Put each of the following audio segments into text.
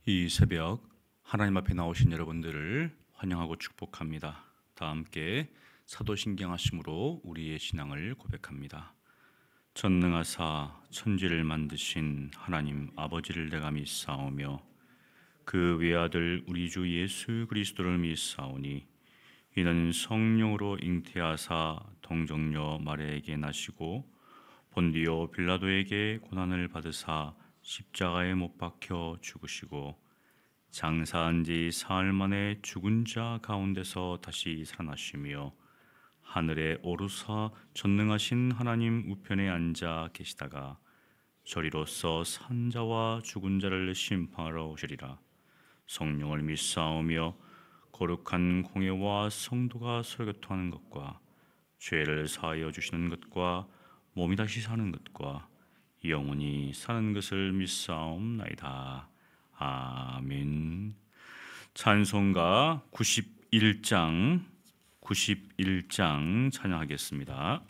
이 새벽 하나님 앞에 나오신 여러분들을 환영하고 축복합니다. 다 함께 사도신경하심으로 우리의 신앙을 고백합니다. 전능하사 천지를 만드신 하나님 아버지를 내가 믿사오며 그 외아들 우리 주 예수 그리스도를 믿사오니 이는 성령으로 잉태하사 동정녀 마리아에게 나시고 본디오 빌라도에게 고난을 받으사 십자가에 못 박혀 죽으시고 장사한 지 사흘 만에 죽은 자 가운데서 다시 살아나시며 하늘에 오르사 전능하신 하나님 우편에 앉아 계시다가 저리로서 산 자와 죽은 자를 심판하러 오시리라. 성령을 믿사오며 거룩한 공회와 성도가 설교통하는 것과 죄를 사하여 주시는 것과 몸이 다시 사는 것과 영원히 사는 것을 믿사옵나이다. 아멘. 찬송가 91장 찬양하겠습니다.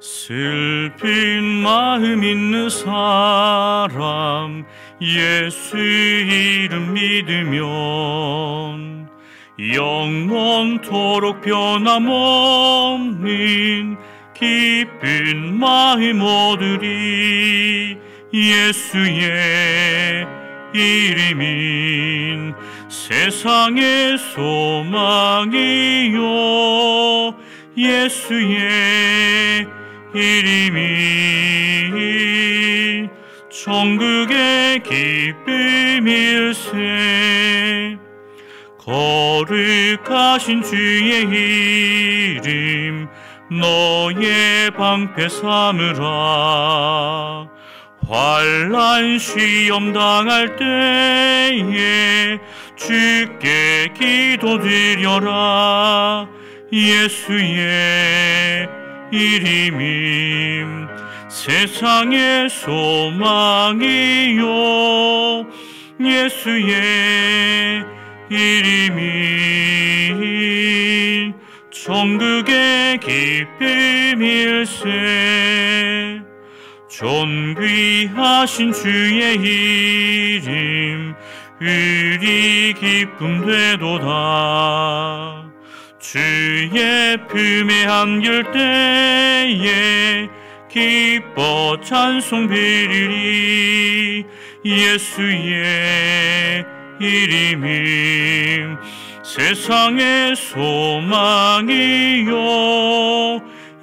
슬픈 마음 있는 사람 예수 이름 믿으면 영원토록 변함없는 기쁜 마음 얻으리. 예수의 이름인 세상의 소망이요 예수의 이름이 천국의 기쁨일세. 거룩하신 주의 이름 너의 방패 삼으라. 환난 시험 당할 때에 주께 기도드려라. 예수의 이름임 세상의 소망이요 예수의 이름이 천국의 기쁨일세. 존귀하신 주의 이름 우리 기쁨 되도다. 주의 품에 안길 때에 기뻐 찬송 드리리. 예수의 이름이 세상의 소망이요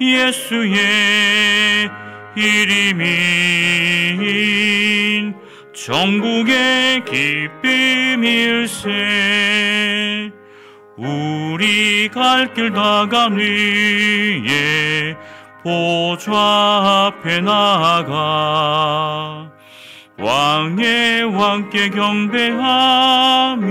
예수의 이름이 천국의 기쁨일세. 우리 갈 길 다간 위에 보좌 앞에 나아가 왕의 왕께 경배하며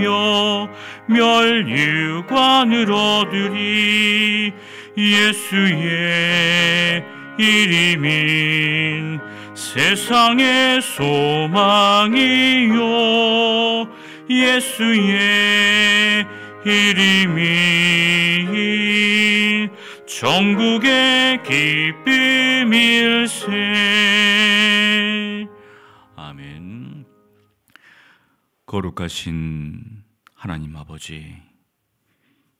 멸류관을 얻으리. 예수의 이름인 세상의 소망이요 예수의 이름이 천국의 기쁨일세. 아멘. 거룩하신 하나님 아버지,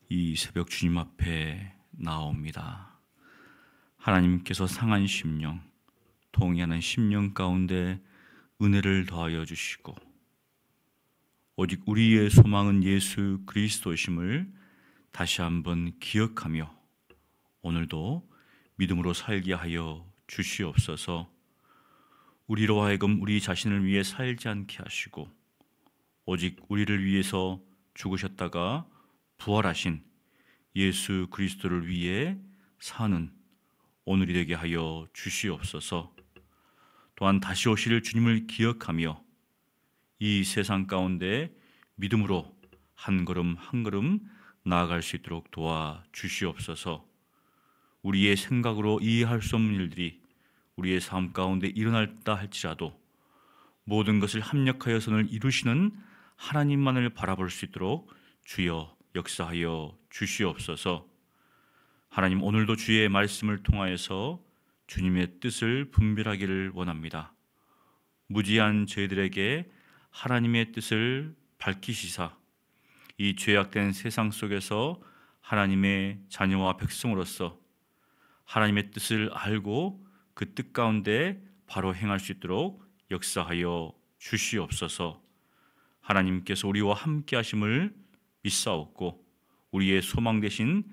이 새벽 주님 앞에 나옵니다. 하나님께서 상한 심령, 동의하는 심령 가운데 은혜를 더하여 주시고 오직 우리의 소망은 예수 그리스도심을 다시 한번 기억하며 오늘도 믿음으로 살게 하여 주시옵소서. 우리로 하여금 우리 자신을 위해 살지 않게 하시고 오직 우리를 위해서 죽으셨다가 부활하신 예수 그리스도를 위해 사는 오늘이 되게 하여 주시옵소서. 또한 다시 오실 주님을 기억하며 이 세상 가운데 믿음으로 한 걸음 한 걸음 나아갈 수 있도록 도와주시옵소서. 우리의 생각으로 이해할 수 없는 일들이 우리의 삶 가운데 일어났다 할지라도 모든 것을 합력하여 선을 이루시는 하나님만을 바라볼 수 있도록 주여 역사하여 주시옵소서. 하나님, 오늘도 주의 말씀을 통하여서 주님의 뜻을 분별하기를 원합니다. 무지한 저희들에게 하나님의 뜻을 밝히시사 이 죄악된 세상 속에서 하나님의 자녀와 백성으로서 하나님의 뜻을 알고 그 뜻 가운데 바로 행할 수 있도록 역사하여 주시옵소서. 하나님께서 우리와 함께 하심을 믿사옵고 우리의 소망 되신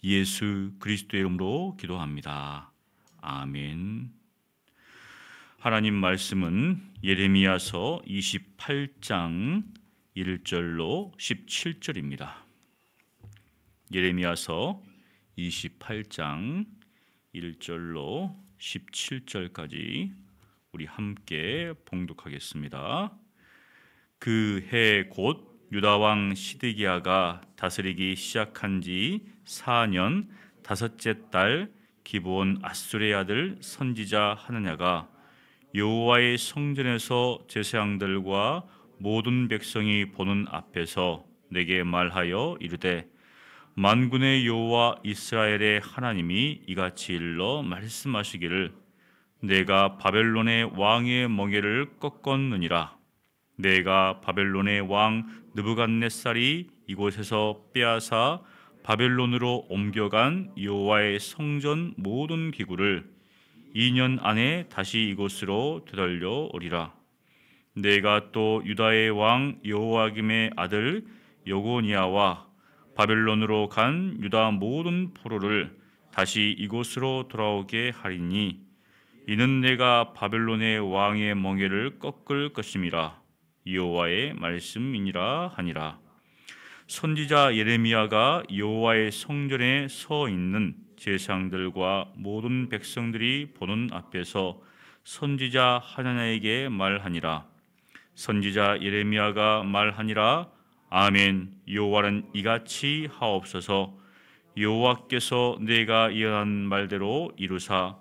예수 그리스도의 이름으로 기도합니다. 아멘. 하나님 말씀은 예레미야서 28장 1절로 17절입니다. 예레미야서 28장 1절로 17절까지 우리 함께 봉독하겠습니다. 그 해 곧 유다 왕 시드기야가 다스리기 시작한 지 4년 다섯째 달 기브온 아수르의 아들 선지자 하나냐가 여호와의 성전에서 제사장들과 모든 백성이 보는 앞에서 내게 말하여 이르되, 만군의 여호와 이스라엘의 하나님이 이같이 일러 말씀하시기를, 내가 바벨론의 왕의 멍에를 꺾었느니라. 내가 바벨론의 왕 느부갓네살이 이곳에서 빼앗아 바벨론으로 옮겨간 여호와의 성전 모든 기구를 2년 안에 다시 이곳으로 되돌려 오리라. 내가 또 유다의 왕 여호와김의 아들 여고니아와 바벨론으로 간 유다 모든 포로를 다시 이곳으로 돌아오게 하리니, 이는 내가 바벨론의 왕의 멍에를 꺾을 것임이라. 여호와의 말씀이니라 하니라. 선지자 예레미야가 여호와의 성전에 서 있는 제사장들과 모든 백성들이 보는 앞에서 선지자 하나냐에게 말하니라. 선지자 예레미야가 말하니라. 아멘. 여호와는 이같이 하옵소서. 여호와께서 내가 예언한 말대로 이루사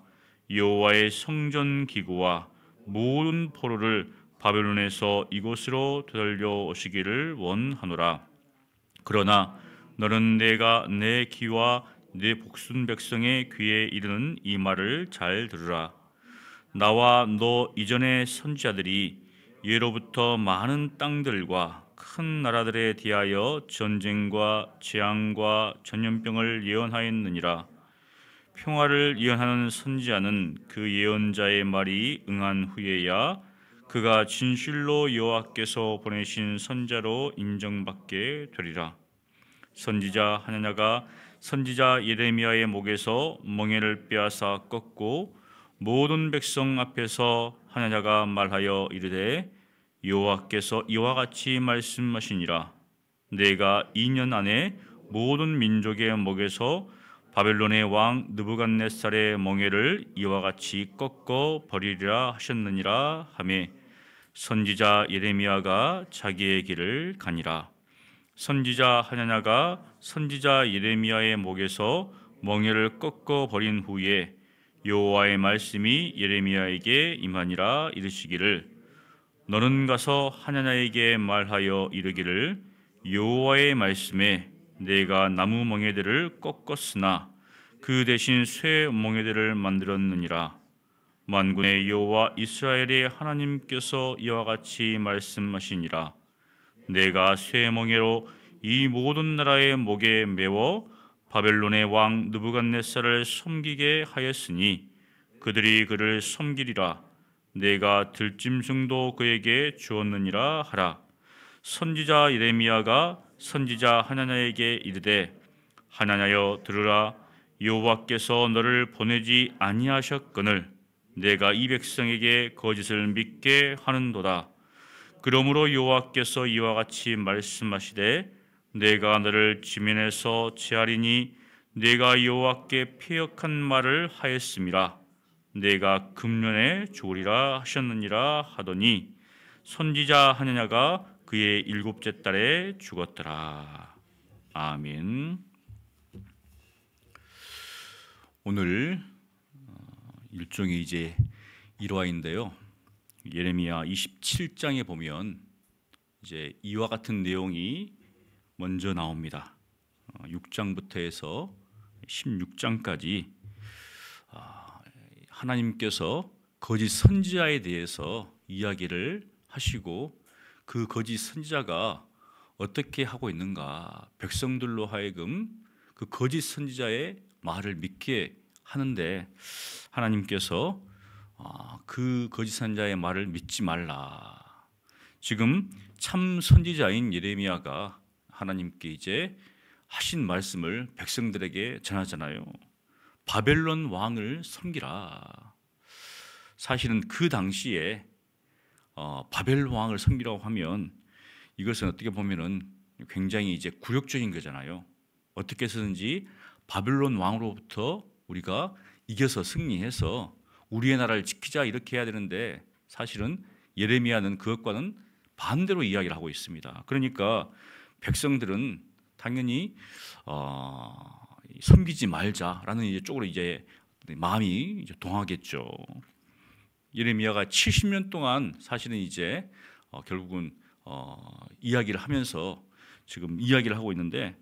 여호와의 성전 기구와 모든 포로를 바벨론에서 이곳으로 되돌려 오시기를 원하노라. 그러나 너는 내가 내 귀와 내 복순 백성의 귀에 이르는 이 말을 잘 들으라. 나와 너 이전의 선지자들이 예로부터 많은 땅들과 큰 나라들에 대하여 전쟁과 재앙과 전염병을 예언하였느니라. 평화를 예언하는 선지자는 그 예언자의 말이 응한 후에야 그가 진실로 여호와께서 보내신 선자로 인정받게 되리라. 선지자 하나냐가 선지자 예레미야의 목에서 멍에를 빼앗아 꺾고 모든 백성 앞에서 하나냐가 말하여 이르되, 여호와께서 이와 같이 말씀하시니라. 내가 2년 안에 모든 민족의 목에서 바벨론의 왕 느부갓네살의 멍에를 이와 같이 꺾어 버리리라 하셨느니라 하매, 선지자 예레미야가 자기의 길을 가니라. 선지자 하나냐가 선지자 예레미야의 목에서 멍에를 꺾어 버린 후에 여호와의 말씀이 예레미야에게 임하니라. 이르시기를, 너는 가서 하나냐에게 말하여 이르기를, 여호와의 말씀에 내가 나무 멍에들을 꺾었으나 그 대신 쇠 멍에들을 만들었느니라. 만군의 여호와 이스라엘의 하나님께서 이와 같이 말씀하시니라. 내가 쇠 멍에로 이 모든 나라의 목에 메워 바벨론의 왕 느부갓네살을 섬기게 하였으니 그들이 그를 섬기리라. 내가 들짐승도 그에게 주었느니라 하라. 선지자 예레미야가 선지자 하나냐에게 이르되, 하나냐여 들으라. 여호와께서 너를 보내지 아니하셨거늘 내가 이 백성에게 거짓을 믿게 하는도다. 그러므로 여호와께서 이와 같이 말씀하시되, 내가 너를 지면에서 제하리니 내가 여호와께 패역한 말을 하였음이라. 내가 금년에 죽으리라 하셨느니라 하더니, 선지자 하나냐가 그의 7째 달에 죽었더라. 아멘. 오늘 일종의 이제 일화인데요. 예레미야 27장에 보면 이제 이와 같은 내용이 먼저 나옵니다. 6장부터 해서 16장까지 하나님께서 거짓 선지자에 대해서 이야기를 하시고 그 거짓 선지자가 어떻게 하고 있는가, 백성들로 하여금 그 거짓 선지자의 말을 믿게 하는데 하나님께서 그 거짓 선지자의 말을 믿지 말라. 지금 참 선지자인 예레미야가 하나님께 이제 하신 말씀을 백성들에게 전하잖아요. 바벨론 왕을 섬기라. 사실은 그 당시에 바벨론 왕을 섬기라고 하면 이것은 어떻게 보면은 굉장히 이제 굴욕적인 거잖아요. 어떻게 해서든지 바벨론 왕으로부터 우리가 이겨서 승리해서 우리의 나라를 지키자 이렇게 해야 되는데 사실은 예레미야는 그것과는 반대로 이야기를 하고 있습니다. 그러니까 백성들은 당연히 섬기지 말자라는 이제 쪽으로 이제 마음이 이제 동하겠죠. 예레미야가 70년 동안 사실은 이제 결국은 이야기를 하면서 지금 이야기를 하고 있는데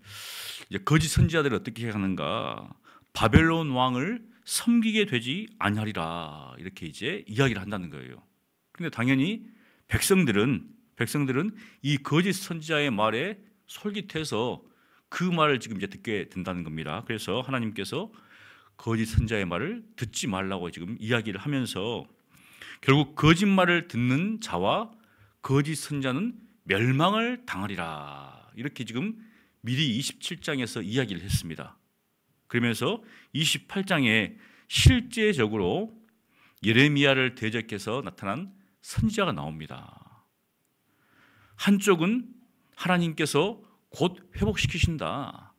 이제 거짓 선지자들이 어떻게 하는가? 바벨론 왕을 섬기게 되지 아니하리라 이렇게 이제 이야기를 한다는 거예요. 근데 당연히 백성들은 이 거짓 선지자의 말에 솔깃해서 그 말을 지금 이제 듣게 된다는 겁니다. 그래서 하나님께서 거짓 선지자의 말을 듣지 말라고 지금 이야기를 하면서 결국 거짓말을 듣는 자와 거짓 선지자는 멸망을 당하리라 이렇게 지금 미리 27장에서 이야기를 했습니다. 그러면서 28장에 실제적으로 예레미야를 대적해서 나타난 선지자가 나옵니다. 한쪽은 하나님께서 곧 회복시키신다.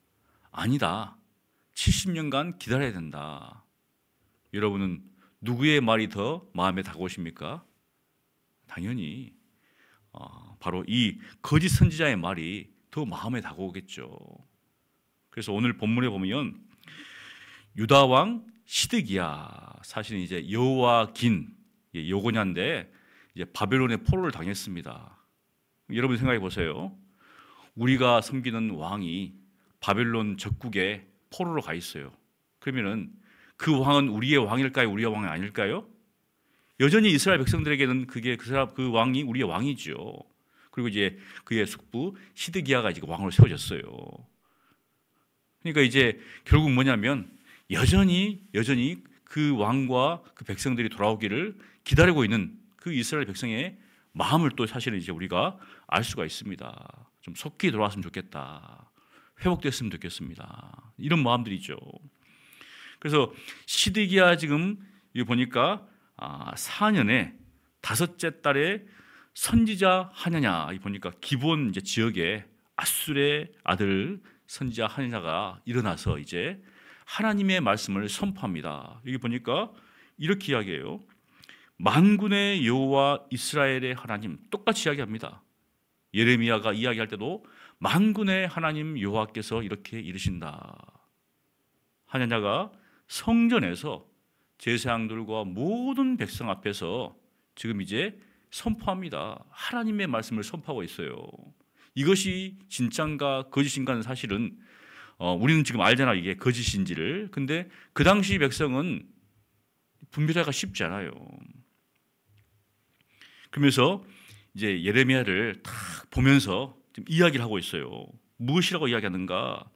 아니다. 70년간 기다려야 된다. 여러분은 누구의 말이 더 마음에 다가오십니까? 당연히 바로 이 거짓 선지자의 말이 더 마음에 다가오겠죠. 그래서 오늘 본문에 보면 유다 왕 시드기야, 사실은 이제 여호와긴 여고냐인데 이제 바벨론의 포로를 당했습니다. 여러분 생각해 보세요. 우리가 섬기는 왕이 바벨론 적국에 포로로 가 있어요. 그러면은 그 왕은 우리의 왕일까요? 우리의 왕이 아닐까요? 여전히 이스라엘 백성들에게는 그 왕이 우리의 왕이죠. 그리고 이제 그의 숙부 시드기야가 지금 왕으로 세워졌어요. 그러니까 이제 결국 뭐냐면 여전히 그 왕과 그 백성들이 돌아오기를 기다리고 있는 그 이스라엘 백성의 마음을 또 사실은 이제 우리가 알 수가 있습니다. 좀 속히 돌아왔으면 좋겠다. 회복됐으면 좋겠습니다. 이런 마음들이죠. 그래서 시드기야 지금 여기 보니까 4년에 5째 달에 선지자 하냐냐, 보니까 기본 이제 지역에 아술의 아들 선지자 하냐가 일어나서 이제 하나님의 말씀을 선포합니다. 여기 보니까 이렇게 이야기해요. 만군의 여호와 이스라엘의 하나님, 똑같이 이야기합니다. 예레미야가 이야기할 때도 만군의 하나님 여호와께서 이렇게 이르신다. 하냐냐가 성전에서 제사장들과 모든 백성 앞에서 지금 이제 선포합니다. 하나님의 말씀을 선포하고 있어요. 이것이 진짜인가 거짓인가는 사실은 우리는 지금 알잖아, 이게 거짓인지를. 근데 그 당시 백성은 분별하기가 쉽지 않아요. 그러면서 이제 예레미야를 딱 보면서 지금 이야기를 하고 있어요. 무엇이라고 이야기하는가?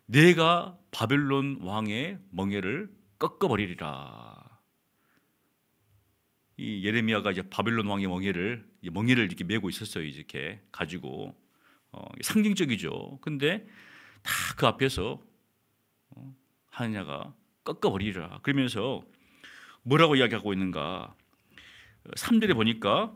내가 바벨론 왕의 멍에를 꺾어버리리라. 이 예레미야가 이제 바벨론 왕의 멍에를 이렇게 메고 있었어요. 이렇게 가지고 상징적이죠. 근데 다 그 앞에서 하느냐가 꺾어버리리라. 그러면서 뭐라고 이야기하고 있는가? 3절에 보니까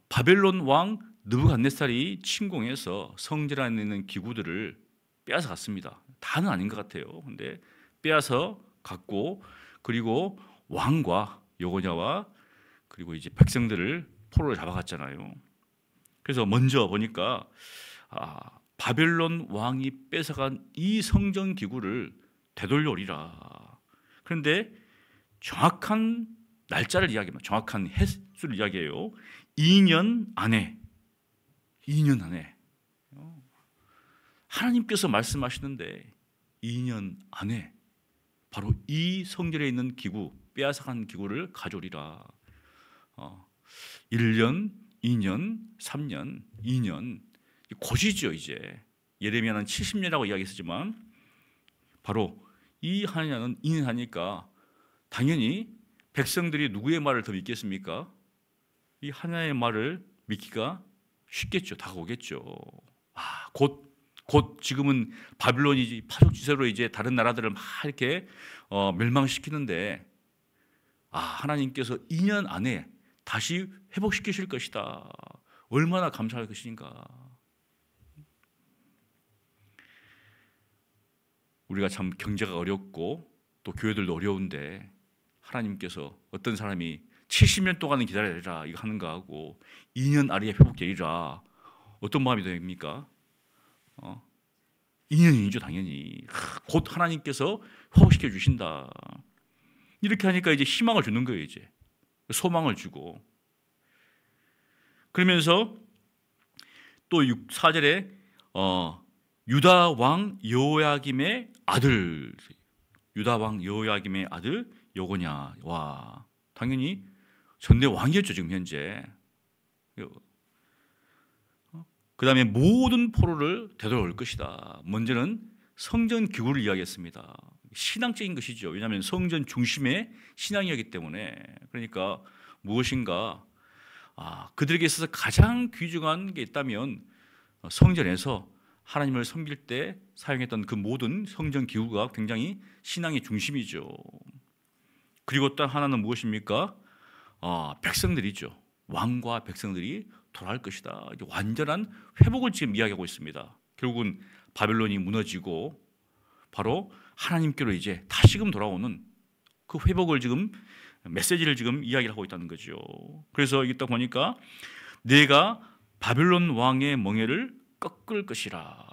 바벨론 왕 느부갓네살이 침공해서 성전 안에 있는 기구들을 빼앗아 갔습니다. 다는 아닌 것 같아요. 근데 빼앗아 갔고, 그리고 왕과 여고냐와 그리고 이제 백성들을 포로로 잡아갔잖아요. 그래서 먼저 보니까 바벨론 왕이 뺏어간 이 성전 기구를 되돌려 오리라. 그런데 정확한 날짜를 이야기합니다. 정확한 횟수를 이야기해요. 2년 안에. 2년 안에. 하나님께서 말씀하시는데 2년 안에 바로 이 성전에 있는 기구, 빼앗아간 기구를 가져오리라. 1년, 2년, 3년, 2년 곧이죠. 이제 예레미야는 70년이라고 이야기했지만 바로 이 하나님은 2년 하니까 당연히 백성들이 누구의 말을 더 믿겠습니까? 이 하나님의 말을 믿기가 쉽겠죠. 다가오겠죠. 곧 지금은 바빌론이 파죽지세로 이제 다른 나라들을 막 이렇게 멸망시키는데 하나님께서 2년 안에 다시 회복시키실 것이다. 얼마나 감사할 것인가. 우리가 참 경제가 어렵고 또 교회들도 어려운데 하나님께서 어떤 사람이 70년 동안은 기다려라 이거 하는가 하고 2년 안에 회복되리라 어떤 마음이 됩니까? 2년이죠 당연히. 곧 하나님께서 회복시켜 주신다. 이렇게 하니까 이제 희망을 주는 거예요. 이제 소망을 주고. 그러면서 또 4절에 유다 왕 여호야김의 아들, 유다 왕 여호야김의 아들 요거냐. 와, 당연히 전대 왕이었죠 지금 현재. 그 다음에 모든 포로를 되돌아올 것이다. 먼저는 성전 기구를 이야기했습니다. 신앙적인 것이죠. 왜냐하면 성전 중심의 신앙이었기 때문에. 그러니까 무엇인가 그들에게 있어서 가장 귀중한 게 있다면 성전에서 하나님을 섬길 때 사용했던 그 모든 성전 기구가 굉장히 신앙의 중심이죠. 그리고 또 하나는 무엇입니까? 백성들이죠. 왕과 백성들이 돌아갈 것이다. 완전한 회복을 지금 이야기하고 있습니다. 결국은 바벨론이 무너지고 바로 하나님께로 이제 다시금 돌아오는 그 회복을 지금 메시지를 지금 이야기를 하고 있다는 거죠. 그래서 이따 보니까 내가 바벨론 왕의 멍에를 꺾을 것이라.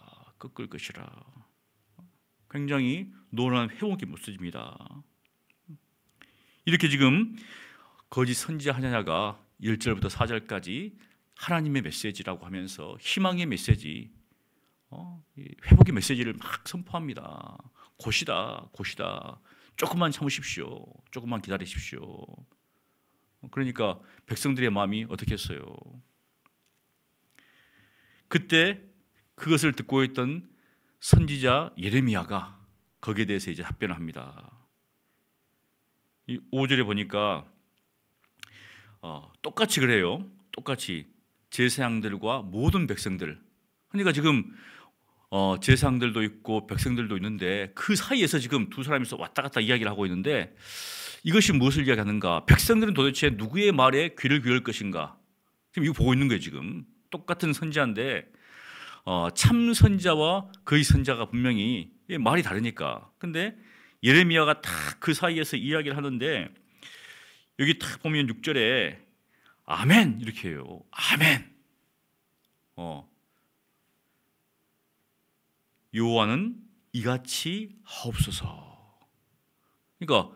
굉장히 노련한 회복의 모습입니다. 이렇게 지금 거짓 선지자 하냐냐가 1절부터 4절까지 하나님의 메시지라고 하면서 희망의 메시지, 회복의 메시지를 막 선포합니다. 곧이다. 조금만 참으십시오. 조금만 기다리십시오. 그러니까 백성들의 마음이 어떻게 했어요? 그때 그것을 듣고 있던 선지자 예레미야가 거기에 대해서 이제 답변을 합니다. 이 5절에 보니까 똑같이 그래요. 똑같이 제사장들과 모든 백성들. 그러니까 지금 제사장들도 있고 백성들도 있는데 그 사이에서 지금 두 사람이서 왔다 갔다 이야기를 하고 있는데 이것이 무엇을 이야기하는가? 백성들은 도대체 누구의 말에 귀를 기울일 것인가? 지금 이거 보고 있는 거예요. 지금 똑같은 선지자인데 참 선지자와 거짓 선지자가 분명히 말이 다르니까. 근데 예레미야가 딱 그 사이에서 이야기를 하는데 여기 딱 보면 6절에 아멘 이렇게 해요. 아멘. 여호와는 이같이 하옵소서. 그러니까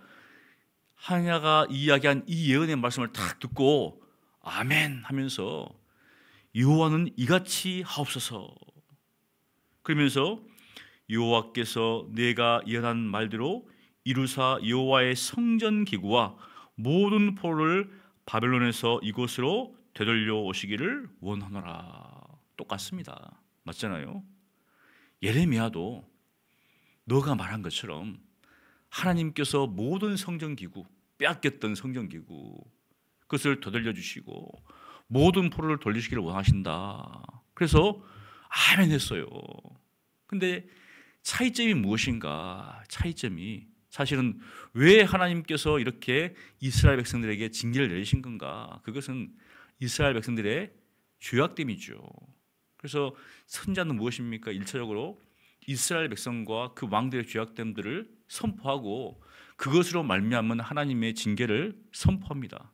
하냐가 이야기한 이 예언의 말씀을 딱 듣고 아멘 하면서 여호와는 이같이 하옵소서. 그러면서 여호와께서 내가 예언한 말대로 이루사 여호와의 성전 기구와 모든 포로를 바벨론에서 이곳으로 되돌려 오시기를 원하노라. 똑같습니다. 맞잖아요. 예레미야도 너가 말한 것처럼 하나님께서 모든 성전 기구, 빼앗겼던 성전 기구 그것을 되돌려 주시고 모든 포로를 돌리시기를 원하신다. 그래서 아멘 했어요. 근데 차이점이 무엇인가? 차이점이 사실은 왜 하나님께서 이렇게 이스라엘 백성들에게 징계를 내리신 건가? 그것은 이스라엘 백성들의 죄악됨이죠. 그래서 선지자는 무엇입니까? 1차적으로 이스라엘 백성과 그 왕들의 죄악됨들을 선포하고 그것으로 말미암은 하나님의 징계를 선포합니다.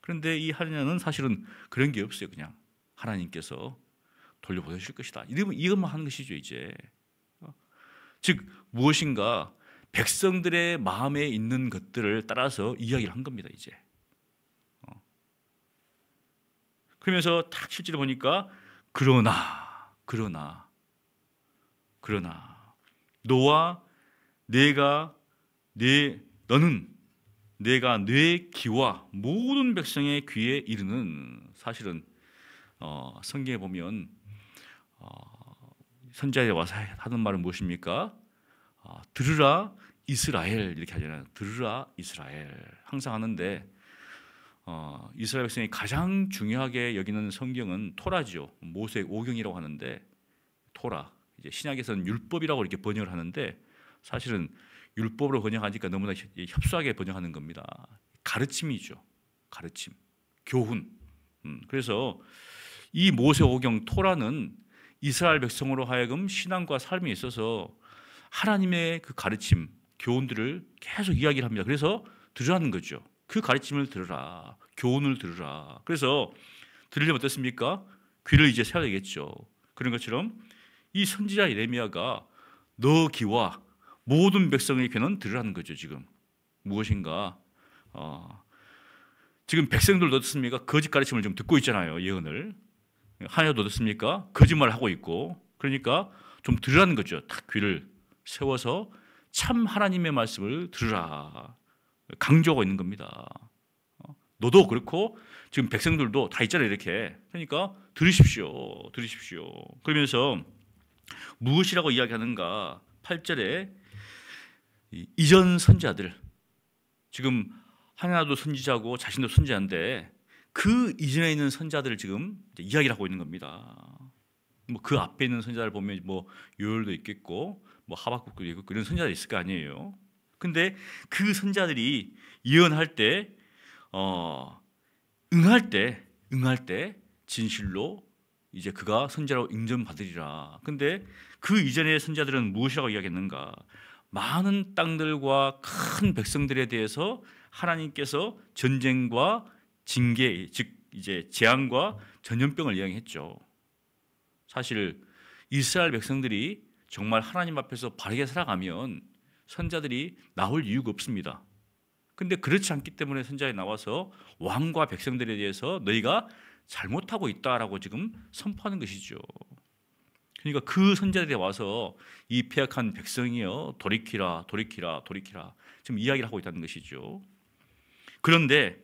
그런데 이 하나님은 사실은 그런 게 없어요. 그냥 하나님께서 돌려보내실 것이다. 이것만 하는 것이죠. 이제 즉 무엇인가 백성들의 마음에 있는 것들을 따라서 이야기를 한 겁니다. 이제 그러면서 딱 실제로 보니까 그러나 너와 너는 내가 내 귀와 모든 백성의 귀에 이르는, 사실은 성경에 보면 선지자에 와서 하는 말은 무엇입니까? 들으라 이스라엘, 이렇게 하잖아요. 들으라 이스라엘 항상 하는데, 이스라엘 백성이 가장 중요하게 여기는 성경은 토라죠. 모세의 오경이라고 하는데, 토라, 이제 신약에서는 율법이라고 이렇게 번역을 하는데, 사실은 율법으로 번역하니까 너무나 협소하게 번역하는 겁니다. 가르침이죠. 가르침, 교훈. 그래서 이 모세오경 토라는 이스라엘 백성으로 하여금 신앙과 삶에 있어서 하나님의 그 가르침, 교훈들을 계속 이야기를 합니다. 그래서 들으라는 거죠. 그 가르침을 들으라, 교훈을 들으라. 그래서 들으려면 어떻습니까? 귀를 이제 세워야 되겠죠. 그런 것처럼 이 선지자 예레미야가 너 귀와 모든 백성의 귀는 들으라는 거죠. 지금 무엇인가? 지금 백성들도 어떻습니까? 거짓 가르침을 좀 듣고 있잖아요. 예언을. 하나도 어떻습니까? 거짓말을 하고 있고. 그러니까 좀 들으라는 거죠. 딱 귀를 세워서 참 하나님의 말씀을 들으라, 강조하고 있는 겁니다. 너도 그렇고 지금 백성들도 다 있잖아요. 이렇게. 그러니까 들으십시오. 그러면서 무엇이라고 이야기하는가? 8절에 이전 선지자들, 지금 하나도 선지자고 자신도 선지자인데 그 이전에 있는 선지자들을 지금 이야기를 하고 있는 겁니다. 뭐 그 앞에 있는 선지자를 보면 뭐 요엘도 있겠고 뭐 하박국도 있고 그런 선지자들이 있을 거 아니에요. 근데 그 선지자들이 예언할 때 응할 때 진실로 이제 그가 선지자로 인정받으리라. 근데 그 이전의 선지자들은 무엇이라고 이야기했는가? 많은 땅들과 큰 백성들에 대해서 하나님께서 전쟁과 징계, 즉 이제 재앙과 전염병을 이야기했죠. 사실 이스라엘 백성들이 정말 하나님 앞에서 바르게 살아가면 선지자들이 나올 이유가 없습니다. 근데 그렇지 않기 때문에 선지자에 나와서 왕과 백성들에 대해서 너희가 잘못하고 있다라고 지금 선포하는 것이죠. 그러니까 그 선지자들이 와서 이 패역한 백성이여 돌이키라 지금 이야기를 하고 있다는 것이죠. 그런데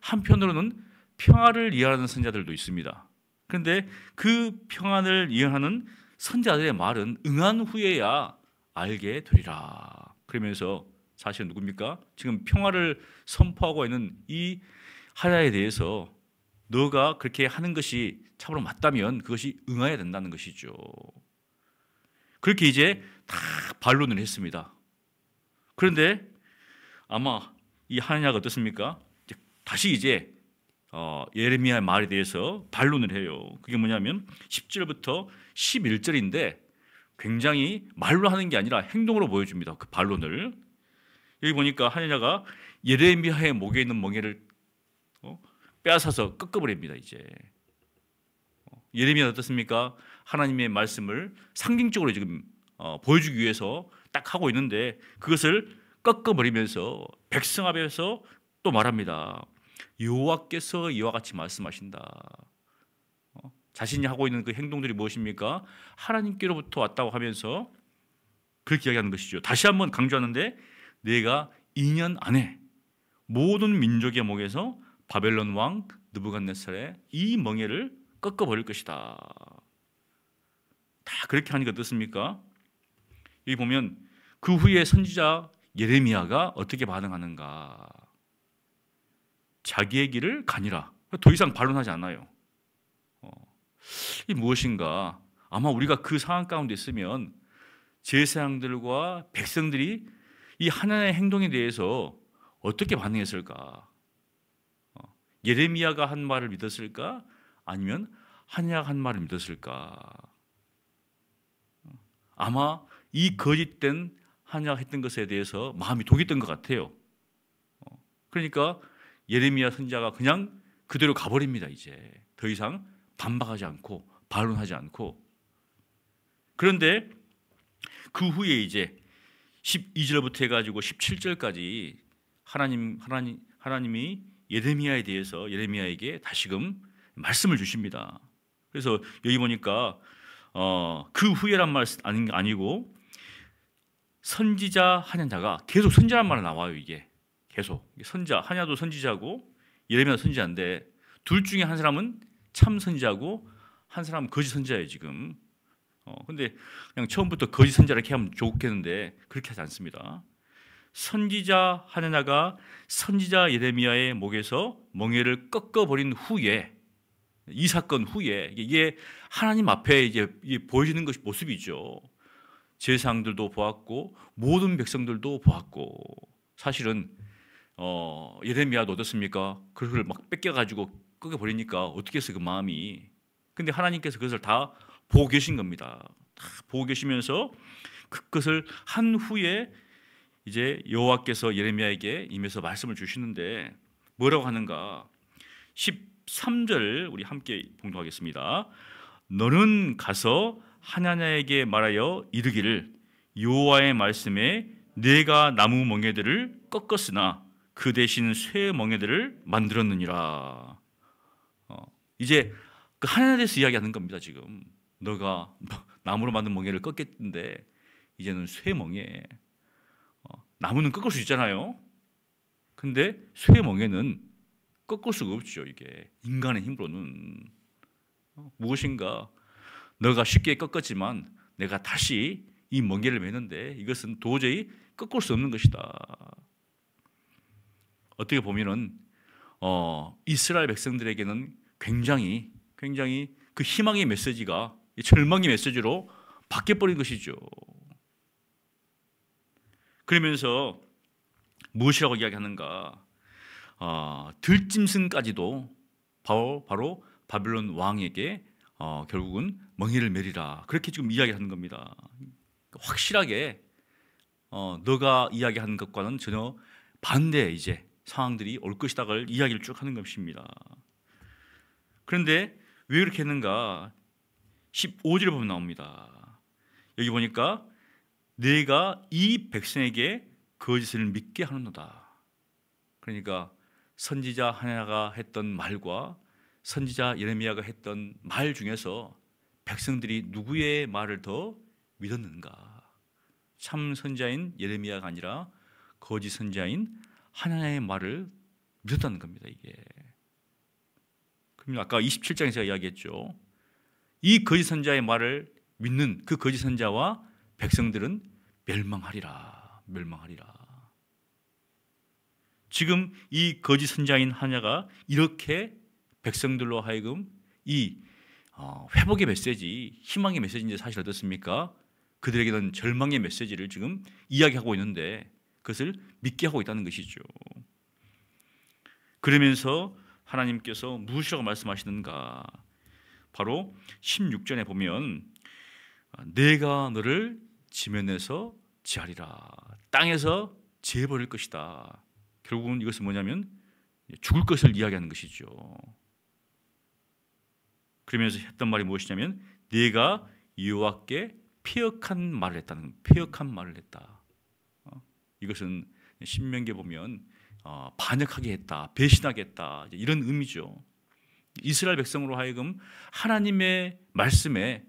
한편으로는 평화를 이해하는 선지자들도 있습니다. 그런데 그 평안을 이해하는 선지자들의 말은 응한 후에야 알게 되리라. 그러면서 사실 누굽니까? 지금 평화를 선포하고 있는 이 하나에 대해서 너가 그렇게 하는 것이 참으로 맞다면 그것이 응해야 된다는 것이죠. 그렇게 이제 다 반론을 했습니다. 그런데 아마 이 하나냐가 어떻습니까? 다시 이제 예레미야의 말에 대해서 반론을 해요. 그게 뭐냐면 10절부터 11절인데 굉장히 말로 하는 게 아니라 행동으로 보여줍니다. 그 반론을. 여기 보니까 하나냐가 예레미야의 목에 있는 멍에를 빼앗아서 꺾어버립니다. 이제 예레미야는 어떻습니까? 하나님의 말씀을 상징적으로 지금 보여주기 위해서 딱 하고 있는데 그것을 꺾어버리면서 백성 앞에서 또 말합니다. 여호와께서 이와 같이 말씀하신다. 자신이 하고 있는 그 행동들이 무엇입니까? 하나님께로부터 왔다고 하면서 그렇게 이야기하는 것이죠. 다시 한번 강조하는데 내가 2년 안에 모든 민족의 목에서 바벨론 왕 느부갓네살의 이 멍에를 꺾어버릴 것이다. 다 그렇게 하니까 어떻습니까? 여기 보면 그 후에 선지자 예레미야가 어떻게 반응하는가? 자기의 길을 가니라. 더 이상 반론하지 않아요. 이 무엇인가? 아마 우리가 그 상황 가운데 있으면 제사장들과 백성들이 이 하나님의 행동에 대해서 어떻게 반응했을까? 예레미야가 한 말을 믿었을까? 아니면 하나냐가 한 말을 믿었을까? 아마 이 거짓된 하나냐가 했던 것에 대해서 마음이 독했던 것 같아요. 그러니까 예레미야 선지자가 그냥 그대로 가버립니다. 이제 더 이상 반박하지 않고 반론하지 않고. 그런데 그 후에 이제 12절부터 해가지고 17절까지 하나님이 예레미야에 대해서 예레미야에게 다시금 말씀을 주십니다. 그래서 여기 보니까 그 후에란 말 아니고 선지자 하냐가 계속 선지자란 말이 나와요. 이게 계속 선지자, 하냐도 선지자고 예레미야도 선지자인데 둘 중에 한 사람은 참 선지자고 한 사람은 거짓 선지자예요 지금. 근데 그냥 처음부터 거짓 선지자 이렇게 하면 좋겠는데 그렇게 하지 않습니다. 선지자 하냐가 선지자 예레미야의 목에서 멍에를 꺾어버린 후에, 이 사건 후에 이게 하나님 앞에 이제 보여지는 것이 모습이죠. 제사장들도 보았고 모든 백성들도 보았고, 사실은 예레미야도 어떻습니까? 그걸 막 뺏겨가지고 꺾어버리니까 어떻게 했어요 그 마음이. 근데 하나님께서 그것을 다 보고 계신 겁니다. 다 보고 계시면서 그것을 한 후에 이제 여호와께서 예레미야에게 임해서 말씀을 주시는데 뭐라고 하는가? 13절 우리 함께 봉독하겠습니다. 너는 가서 하나냐에게 말하여 이르기를 여호와의 말씀에 내가 나무 멍에들을 꺾었으나 그 대신 쇠 멍에들을 만들었느니라. 이제 그 하나냐에 대해서 이야기하는 겁니다. 지금 너가 나무로 만든 멍에를 꺾겠는데 이제는 쇠 멍에. 나무는 꺾을 수 있잖아요. 근데 쇠 멍에는 꺾을 수가 없죠. 이게 인간의 힘으로는. 무엇인가 너가 쉽게 꺾었지만 내가 다시 이 멍에를 매는데 이것은 도저히 꺾을 수 없는 것이다. 어떻게 보면은 이스라엘 백성들에게는 굉장히 그 희망의 메시지가 절망의 메시지로 바뀌어버린 것이죠. 그러면서 무엇이라고 이야기하는가? 들짐승까지도 바로 바빌론 왕에게 결국은 멍에를 매리라 그렇게 지금 이야기하는 겁니다. 확실하게 너가 이야기하는 것과는 전혀 반대의 이제 상황들이 올 것이다를 이야기를 쭉 하는 것입니다. 그런데 왜 그렇게 했는가? 15절에 보면 나옵니다. 여기 보니까 내가 이 백성에게 거짓을 믿게 하는도다. 그러니까 선지자 하나가 했던 말과 선지자 예레미야가 했던 말 중에서 백성들이 누구의 말을 더 믿었는가? 참 선지자인 예레미야가 아니라 거짓 선지자인 하나님의 말을 믿었다는 겁니다. 이게. 그럼 아까 27장에 제가 이야기했죠. 이 거짓 선지자의 말을 믿는 그 거짓 선지자와 백성들은 멸망하리라. 지금 이 거짓 선지자인 하냐가 이렇게 백성들로 하여금 이 회복의 메시지, 희망의 메시지인데 사실 어떻습니까? 그들에게는 절망의 메시지를 지금 이야기하고 있는데 그것을 믿게 하고 있다는 것이죠. 그러면서 하나님께서 무엇이라고 말씀하시는가? 바로 16절에 보면 내가 너를 지면에서 제하리라. 땅에서 제해버릴 것이다. 결국은 이것은 뭐냐면 죽을 것을 이야기하는 것이죠. 그러면서 했던 말이 무엇이냐면 네가 여호와께 패역한 말을 했다는, 패역한 말을 했다. 이것은 신명기에 보면 반역하게 했다, 배신하게 했다, 이런 의미죠. 이스라엘 백성으로 하여금 하나님의 말씀에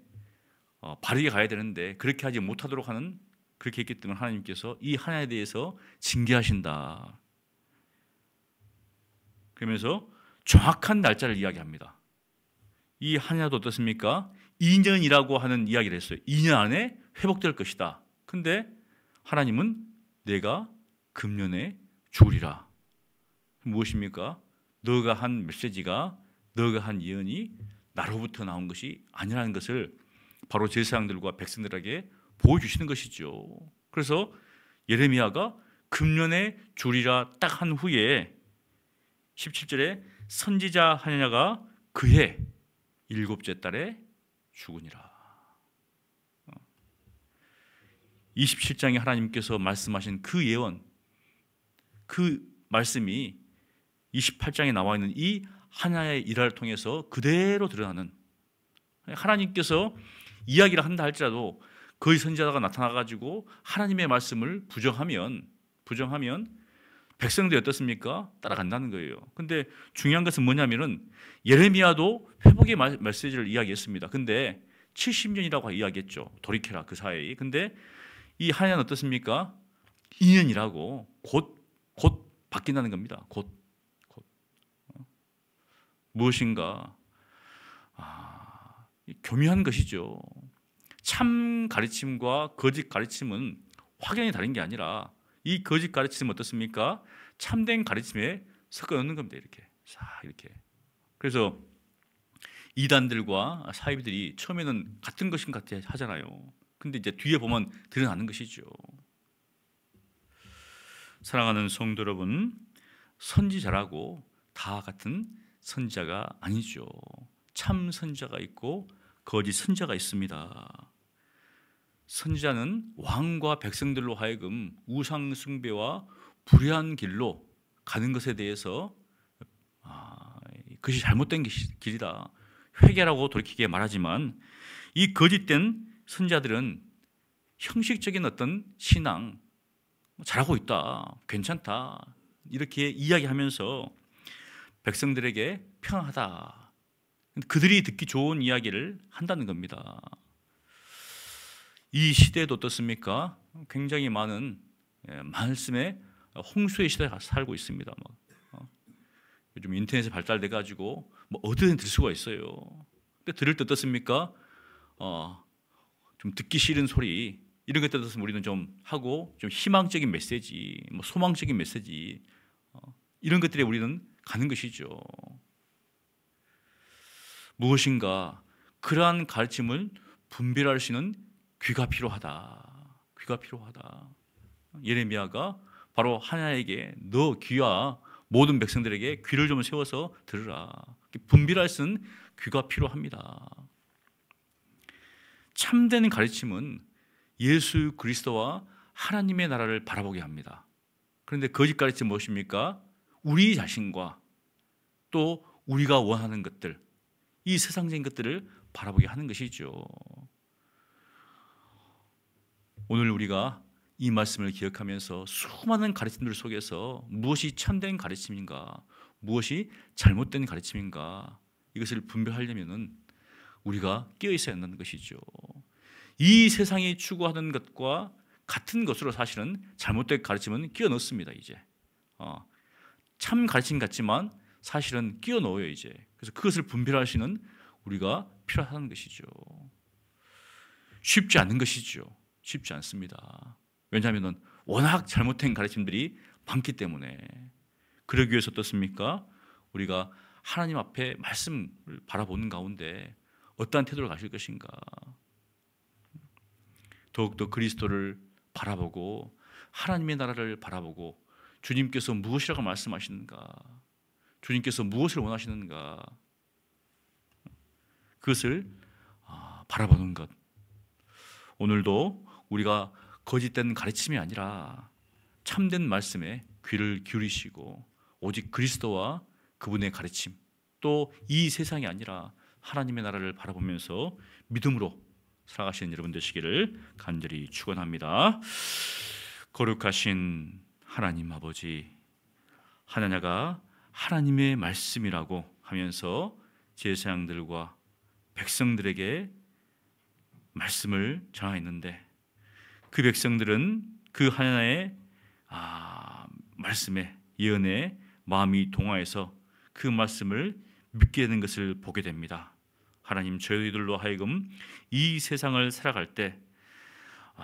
바르게 가야 되는데 그렇게 하지 못하도록 하는, 그렇게 했기 때문에 하나님께서 이 하나에 대해서 징계하신다. 그러면서 정확한 날짜를 이야기합니다. 이 하나도 어떻습니까? 2년이라고 하는 이야기를 했어요. 2년 안에 회복될 것이다. 근데 하나님은 내가 금년에 죽으리라. 무엇입니까? 너가 한 메시지가, 너가 한 예언이 나로부터 나온 것이 아니라는 것을 바로 제사장들과 백성들에게 보여주시는 것이죠. 그래서 예레미야가 금년에 죽으리라 딱 한 후에 17절에 선지자 하냐가 그해 7째 달에 죽으니라. 27장에 하나님께서 말씀하신 그 예언, 그 말씀이 28장에 나와 있는 이 하나의 일화를 통해서 그대로 드러나는, 하나님께서 이야기를 한다 할지라도 거의 선지자가 나타나가지고 하나님의 말씀을 부정하면 백성들이 어떻습니까? 따라간다는 거예요. 근데 중요한 것은 뭐냐면은 예레미야도 회복의 메시지를 이야기했습니다. 근데 70년이라고 이야기했죠. 돌이켜라 그 사회에. 근데 이 하나는 어떻습니까? 2년이라고 곧 바뀐다는 겁니다. 곧. 무엇인가? 교묘한 것이죠. 참 가르침과 거짓 가르침은 확연히 다른 게 아니라 이 거짓 가르침은 어떻습니까? 참된 가르침에 섞어 넣는 겁니다. 이렇게. 그래서 이단들과 사이비들이 처음에는 같은 것인 것 같아 하잖아요. 근데 이제 뒤에 보면 드러나는 것이죠. 사랑하는 성도 여러분, 선지자라고 다 같은 선지자가 아니죠. 참 선지자가 있고 거짓 선지자가 있습니다. 선지자는 왕과 백성들로 하여금 우상 숭배와 불의한 길로 가는 것에 대해서 그것이 잘못된 길이다, 회개라고 돌이키게 말하지만, 이 거짓된 선지자들은 형식적인 어떤 신앙, 잘하고 있다, 괜찮다 이렇게 이야기하면서 백성들에게 평안하다, 그들이 듣기 좋은 이야기를 한다는 겁니다. 이 시대에도 어떻습니까? 굉장히 많은 말씀의 홍수의 시대에 살고 있습니다. 요즘 인터넷이 발달돼 가지고 어디든 들 수가 있어요. 근데 들을 때 어떻습니까? 좀 듣기 싫은 소리 이런 것에 대해서 우리는 좀 하고, 좀 희망적인 메시지, 소망적인 메시지, 이런 것들에 우리는 가는 것이죠. 무엇인가 그러한 가르침을 분별할 수 있는 귀가 필요하다. 예레미야가 바로 하나님에게 너 귀와 모든 백성들에게 귀를 좀 세워서 들으라. 분별할 수 있는 귀가 필요합니다. 참된 가르침은 예수 그리스도와 하나님의 나라를 바라보게 합니다. 그런데 거짓 가르침은 무엇입니까? 우리 자신과 또 우리가 원하는 것들, 이 세상적인 것들을 바라보게 하는 것이죠. 오늘 우리가 이 말씀을 기억하면서 수많은 가르침들 속에서 무엇이 참된 가르침인가, 무엇이 잘못된 가르침인가, 이것을 분별하려면 우리가 깨어 있어야 한다는 것이죠. 이 세상이 추구하는 것과 같은 것으로 사실은 잘못된 가르침은 끼워 넣습니다. 이제 참 가르침 같지만 사실은 끼워 넣어요. 이제 그래서 그것을 분별할 수 있는 우리가 필요하다는 것이죠. 쉽지 않은 것이죠. 쉽지 않습니다. 왜냐하면 워낙 잘못된 가르침들이 많기 때문에. 그러기 위해서 어떻습니까? 우리가 하나님 앞에 말씀을 바라보는 가운데 어떠한 태도를 가질 것인가, 더욱더 그리스도를 바라보고 하나님의 나라를 바라보고 주님께서 무엇이라고 말씀하시는가, 주님께서 무엇을 원하시는가, 그것을 바라보는 것. 오늘도 우리가 거짓된 가르침이 아니라 참된 말씀에 귀를 기울이시고 오직 그리스도와 그분의 가르침, 또 이 세상이 아니라 하나님의 나라를 바라보면서 믿음으로 살아가시는 여러분 되시기를 간절히 축원합니다. 거룩하신 하나님 아버지, 하나냐가 하나님의 말씀이라고 하면서 제사장들과 백성들에게 말씀을 전하였는데, 그 백성들은 그 하나님의 말씀에, 예언에 마음이 동화해서 그 말씀을 믿게 되는 것을 보게 됩니다. 하나님, 저희들로 하여금 이 세상을 살아갈 때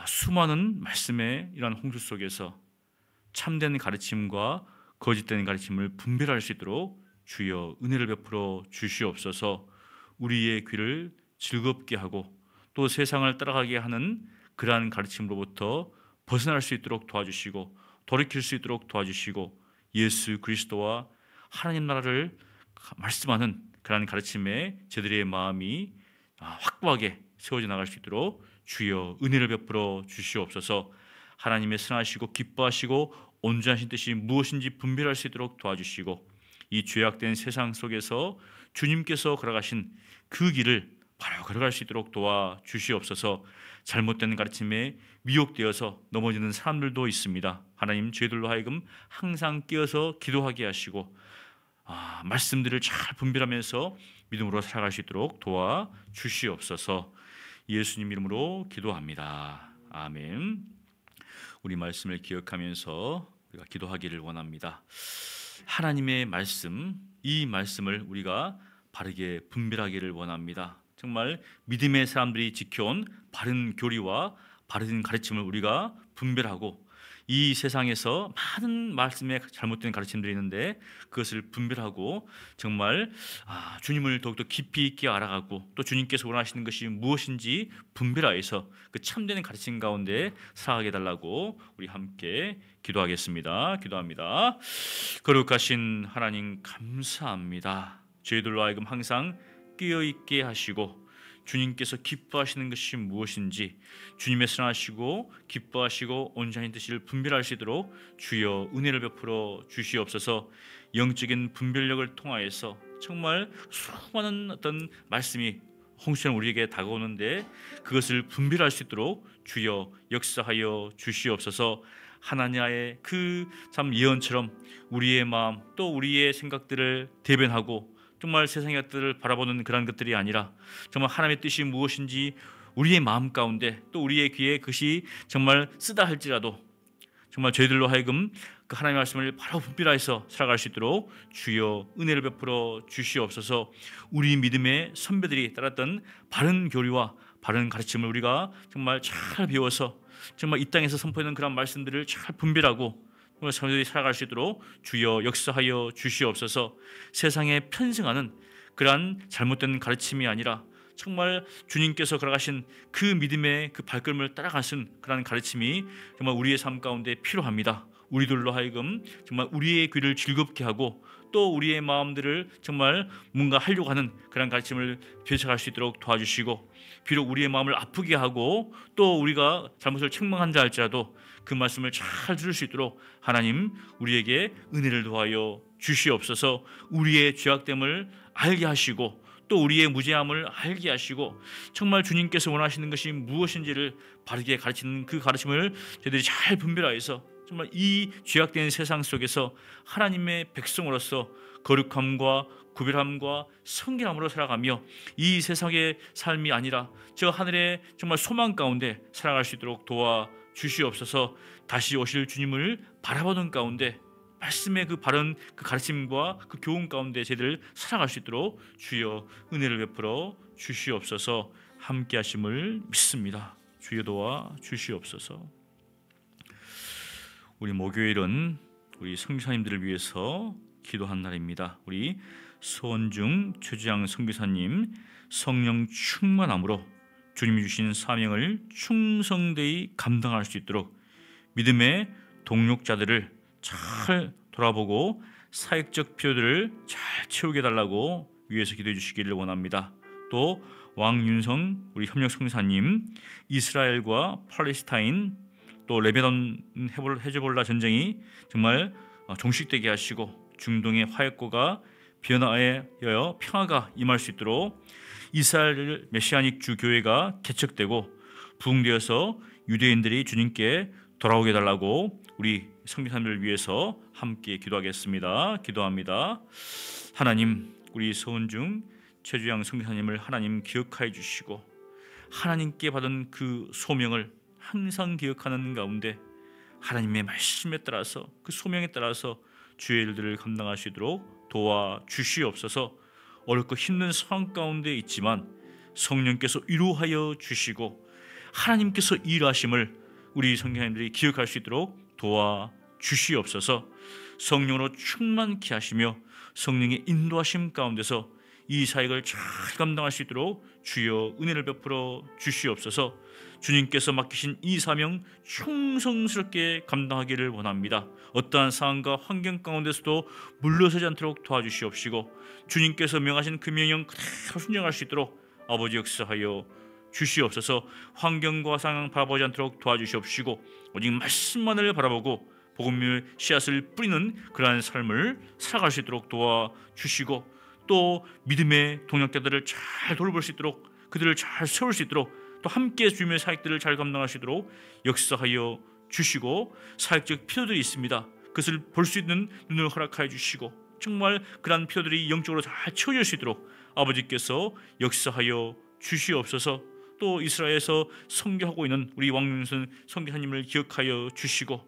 수많은 말씀의 이러한 홍수 속에서 참된 가르침과 거짓된 가르침을 분별할 수 있도록 주여 은혜를 베풀어 주시옵소서. 우리의 귀를 즐겁게 하고 또 세상을 따라가게 하는 그러한 가르침으로부터 벗어날 수 있도록 도와주시고 돌이킬 수 있도록 도와주시고, 예수 그리스도와 하나님 나라를 말씀하는 그러한 가르침에 저들의 마음이 확고하게 세워져 나갈 수 있도록 주여 은혜를 베풀어 주시옵소서. 하나님의 선하시고 기뻐하시고 온전하신 뜻이 무엇인지 분별할 수 있도록 도와주시고, 이 죄악된 세상 속에서 주님께서 걸어가신 그 길을 바로 걸어갈 수 있도록 도와주시옵소서. 잘못된 가르침에 미혹되어서 넘어지는 사람들도 있습니다. 하나님, 저희들로 하여금 항상 깨어서 기도하게 하시고 말씀들을 잘 분별하면서 믿음으로 살아갈 수 있도록 도와주시옵소서. 예수님 이름으로 기도합니다. 아멘. 우리 말씀을 기억하면서 우리가 기도하기를 원합니다. 하나님의 말씀, 이 말씀을 우리가 바르게 분별하기를 원합니다. 정말 믿음의 사람들이 지켜온 바른 교리와 바른 가르침을 우리가 분별하고, 이 세상에서 많은 말씀에 잘못된 가르침들이 있는데 그것을 분별하고 정말 주님을 더욱더 깊이 있게 알아가고, 또 주님께서 원하시는 것이 무엇인지 분별하여서 그 참되는 가르침 가운데 살아가게 달라고 우리 함께 기도하겠습니다. 기도합니다. 거룩하신 하나님, 감사합니다. 저희들로 하여금 항상 깨어있게 하시고, 주님께서 기뻐하시는 것이 무엇인지 주님의 선하시고 기뻐하시고 온전히 뜻을 분별할 수 있도록 주여 은혜를 베풀어 주시옵소서. 영적인 분별력을 통하여서 정말 수많은 어떤 말씀이 홍수처럼 우리에게 다가오는데 그것을 분별할 수 있도록 주여 역사하여 주시옵소서. 하나님의 그 참 예언처럼 우리의 마음 또 우리의 생각들을 대변하고, 정말 세상의 것들을 바라보는 그런 것들이 아니라 정말 하나님의 뜻이 무엇인지 우리의 마음 가운데 또 우리의 귀에 그것이 정말 쓰다 할지라도 정말 저희들로 하여금 그 하나님의 말씀을 바로 분별해서 살아갈 수 있도록 주여 은혜를 베풀어 주시옵소서. 우리 믿음의 선배들이 따랐던 바른 교리와 바른 가르침을 우리가 정말 잘 배워서 정말 이 땅에서 선포하는 그런 말씀들을 잘 분별하고 저희들이 살아갈 수 있도록 주여 역사하여 주시옵소서. 세상에 편승하는 그러한 잘못된 가르침이 아니라 정말 주님께서 걸어가신 그 믿음의 그 발걸음을 따라가신 그러한 가르침이 정말 우리의 삶 가운데 필요합니다. 우리들로 하여금 정말 우리의 귀를 즐겁게 하고 또 우리의 마음들을 정말 뭔가 하려고 하는 그런 가르침을 되찾아갈 수 있도록 도와주시고, 비록 우리의 마음을 아프게 하고 또 우리가 잘못을 책망한다 할지라도 그 말씀을 잘 들을 수 있도록 하나님 우리에게 은혜를 더하여 주시옵소서. 우리의 죄악됨을 알게 하시고 또 우리의 무죄함을 알게 하시고 정말 주님께서 원하시는 것이 무엇인지를 바르게 가르치는 그 가르침을 저희들이 잘 분별하여서 정말 이 죄악된 세상 속에서 하나님의 백성으로서 거룩함과 구별함과 성결함으로 살아가며 이 세상의 삶이 아니라 저 하늘의 정말 소망 가운데 살아갈 수 있도록 도와주시옵소서. 다시 오실 주님을 바라보는 가운데 말씀의 그 바른 그 가르침과 그 교훈 가운데 저희들 살아갈 수 있도록 주여 은혜를 베풀어 주시옵소서. 함께 하심을 믿습니다. 주여 도와 주시옵소서. 우리 목요일은 우리 선교사님들을 위해서 기도한 날입니다. 우리 소원중 최주양 선교사님 성령 충만함으로 주님이 주신 사명을 충성되이 감당할 수 있도록 믿음의 동력자들을 잘 돌아보고 사역적 필요들을 잘 채우게 달라고 위해서 기도해 주시기를 원합니다. 또 왕윤성 우리 협력 선교사님 이스라엘과 팔레스타인 또 레베논 헤즈볼라 전쟁이 정말 종식되게 하시고 중동의 화해고가 변화하여 평화가 임할 수 있도록 이스라엘 메시아닉 주 교회가 개척되고 부흥되어서 유대인들이 주님께 돌아오게 달라고 우리 선교사님들을 위해서 함께 기도하겠습니다. 기도합니다. 하나님, 우리 서은중 최주양 선교사님을 하나님 기억하여 주시고 하나님께 받은 그 소명을 항상 기억하는 가운데 하나님의 말씀에 따라서 그 소명에 따라서 주의 일들을 감당할 수 있도록 도와주시옵소서. 어렵고 힘든 상황 가운데 있지만 성령께서 위로하여 주시고 하나님께서 일하심을 우리 성도님들이 기억할 수 있도록 도와주시옵소서. 성령으로 충만케 하시며 성령의 인도하심 가운데서 이 사역을 잘 감당할 수 있도록 주여 은혜를 베풀어 주시옵소서. 주님께서 맡기신 이 사명 충성스럽게 감당하기를 원합니다. 어떠한 상황과 환경 가운데서도 물러서지 않도록 도와주시옵시고 주님께서 명하신 그 명령 그대로 순종할 수 있도록 아버지 역사하여 주시옵소서. 환경과 상황 바라보지 않도록 도와주시옵시고 오직 말씀만을 바라보고 복음의 씨앗을 뿌리는 그러한 삶을 살아갈 수 있도록 도와주시고 또 믿음의 동역자들을 잘 돌볼 수 있도록 그들을 잘 세울 수 있도록 또 함께 주님의 사역들을 잘 감당하시도록 역사하여 주시고, 사역적 필요들이 있습니다. 그것을 볼 수 있는 눈을 허락하여 주시고, 정말 그러한 필요들이 영적으로 잘 채워질 수 있도록 아버지께서 역사하여 주시옵소서. 또 이스라엘에서 선교하고 있는 우리 왕윤선 선교사님을 기억하여 주시고,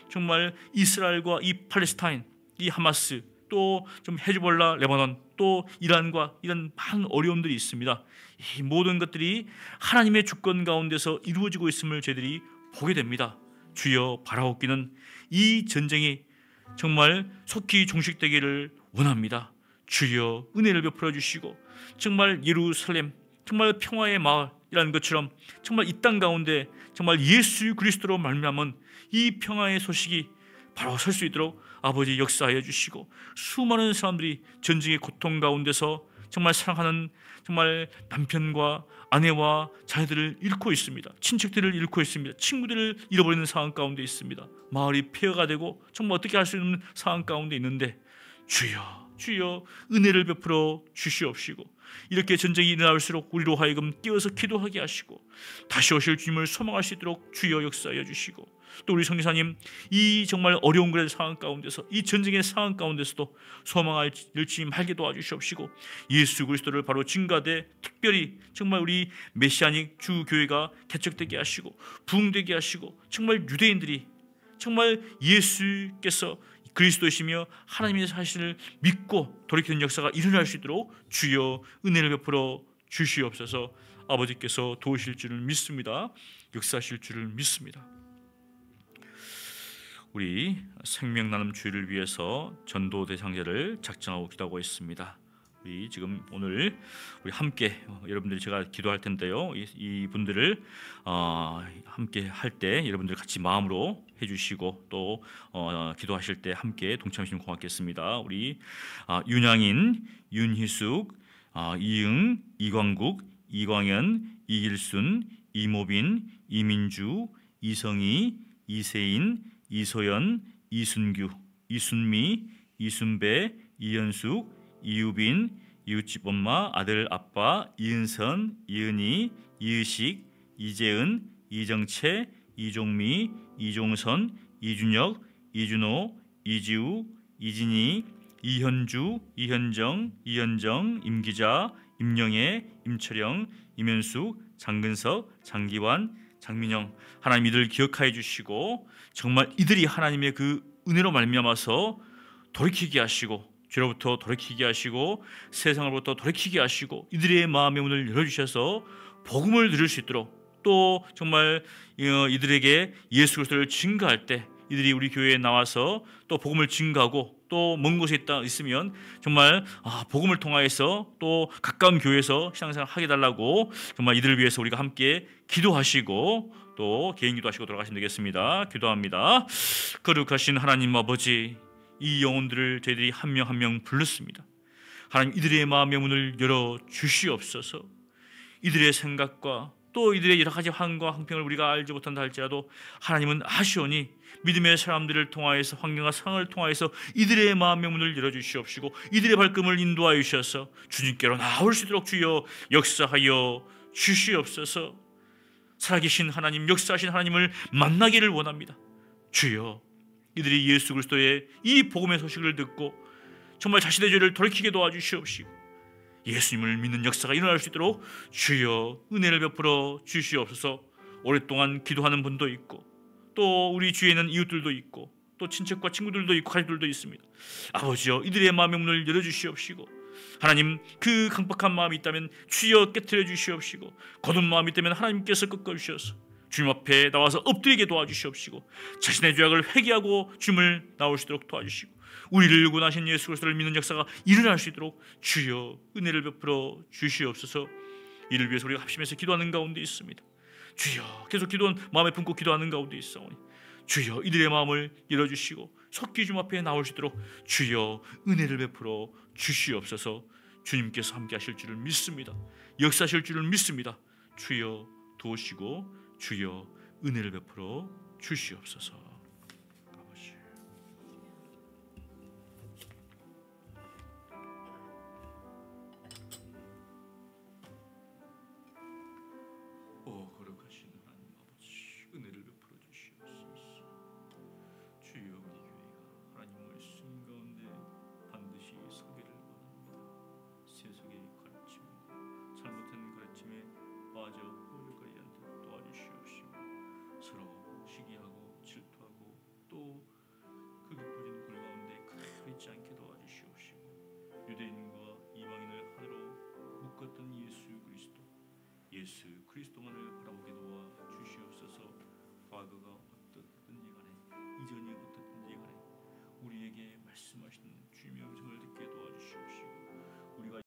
정말 이스라엘과 이 팔레스타인, 이 하마스, 또 좀 헤즈볼라, 레바논, 또 이란과 이런 많은 어려움들이 있습니다. 이 모든 것들이 하나님의 주권 가운데서 이루어지고 있음을 저희들이 보게 됩니다. 주여, 바라옵기는 이 전쟁이 정말 속히 종식되기를 원합니다. 주여, 은혜를 베풀어 주시고, 정말 예루살렘, 정말 평화의 마을이라는 것처럼 정말 이 땅 가운데 정말 예수 그리스도로 말미암은 이 평화의 소식이 바로 설 수 있도록 아버지 역사하여 주시고, 수많은 사람들이 전쟁의 고통 가운데서 정말 사랑하는 정말 남편과 아내와 자녀들을 잃고 있습니다. 친척들을 잃고 있습니다. 친구들을 잃어버리는 상황 가운데 있습니다. 마을이 폐허가 되고 정말 어떻게 할 수 있는 상황 가운데 있는데, 주여, 주여, 은혜를 베풀어 주시옵시고, 이렇게 전쟁이 일어날수록 우리로 하여금 깨어서 기도하게 하시고, 다시 오실 주님을 소망할 수 있도록 주여 역사하여 주시고, 또 우리 성교사님 이 정말 어려운 그런 상황 가운데서, 이 전쟁의 상황 가운데서도 소망할 일치 말게 도와주시옵시고, 예수 그리스도를 바로 증거되 특별히 정말 우리 메시아닉 주교회가 개척되게 하시고 부흥되게 하시고, 정말 유대인들이 정말 예수께서 그리스도이시며 하나님의 사실을 믿고 돌이키는 역사가 일어날 수 있도록 주여 은혜를 베풀어 주시옵소서. 아버지께서 도우실 줄을 믿습니다. 역사하실 줄을 믿습니다. 우리 생명나눔 주일을 위해서 전도 대상자를 작정하고 기도하고 있습니다. 우리 지금 오늘 우리 함께 여러분들이 제가 기도할 텐데요. 이 분들을 함께 할 때 여러분들 같이 마음으로 해주시고, 또 기도하실 때 함께 동참하시면 고맙겠습니다. 우리 윤양인, 윤희숙, 이응, 이광국, 이광현, 이길순, 이모빈, 이민주, 이성희, 이세인, 이소연, 이순규, 이순미, 이순배, 이현숙, 이유빈, 이웃집 엄마, 아들 아빠, 이은선, 이은희, 이의식, 이재은, 이정채, 이종미, 이종선, 이준혁, 이준호, 이지우, 이진희, 이현주, 이현정, 이현정, 임기자, 임영애, 임철영, 임현숙, 장근석, 장기환, 장민영, 하나님 이들을 기억하여 주시고, 정말 이들이 하나님의 그 은혜로 말미암아서 돌이키게 하시고, 죄로부터 돌이키게 하시고, 세상으로부터 돌이키게 하시고, 이들의 마음의 문을 열어주셔서 복음을 들을 수 있도록, 또 정말 이들에게 예수 그리스도를 증거할 때 이들이 우리 교회에 나와서 또 복음을 증거하고, 또 먼 곳에 있으면 정말 복음을 통하여서 또 가까운 교회에서 신앙생활 하게 달라고 정말 이들을 위해서 우리가 함께 기도하시고, 또 개인 기도하시고 돌아가시면 되겠습니다. 기도합니다. 거룩하신 하나님 아버지, 이 영혼들을 저희들이 한 명 한 명 불렀습니다. 하나님, 이들의 마음의 문을 열어 주시옵소서. 이들의 생각과 또 이들의 여러 가지 환과 황평을 우리가 알지 못한다 할지라도 하나님은 아시오니 믿음의 사람들을 통하여서, 환경과 상황을 통하여서 이들의 마음의 문을 열어주시옵시고, 이들의 발걸음을 인도하여 주셔서 주님께로 나올 수 있도록 주여 역사하여 주시옵소서. 살아계신 하나님, 역사하신 하나님을 만나기를 원합니다. 주여, 이들이 예수 그리스도의 이 복음의 소식을 듣고 정말 자신의 죄를 돌이키게 도와주시옵시고, 예수님을 믿는 역사가 일어날 수 있도록 주여 은혜를 베풀어 주시옵소서. 오랫동안 기도하는 분도 있고, 또 우리 주위에는 이웃들도 있고, 또 친척과 친구들도 있고, 가족들도 있습니다. 아버지여, 이들의 마음의 문을 열어주시옵시고, 하나님 그 강박한 마음이 있다면 주여 깨트려 주시옵시고, 거둔 마음이 있다면 하나님께서 꺾어주셔서 주님 앞에 나와서 엎드리게 도와주시옵시고, 자신의 죄악을 회개하고 주님을 나올 수 있도록 도와주시고, 우리를 구원하신 예수 그리스도를 믿는 역사가 일어날 수 있도록 주여 은혜를 베풀어 주시옵소서. 이를 위해서 우리가 합심해서 기도하는 가운데 있습니다. 주여, 계속 마음에 품고 기도하는 가운데 있사오니 주여 이들의 마음을 열어주시고 속히 주님 앞에 나올 수 있도록 주여 은혜를 베풀어 주시옵소서. 주님께서 함께 하실 줄을 믿습니다. 역사하실 줄을 믿습니다. 주여 도우시고 주여 은혜를 베풀어 주시옵소서. 예수 그리스도만을 바라보게 도와 주시옵소서. 과거가 어떻든지 간에 이전이 어떻든지 간에 우리에게 말씀하시는 주님의 음성을 듣게 도와주시옵시고 우리가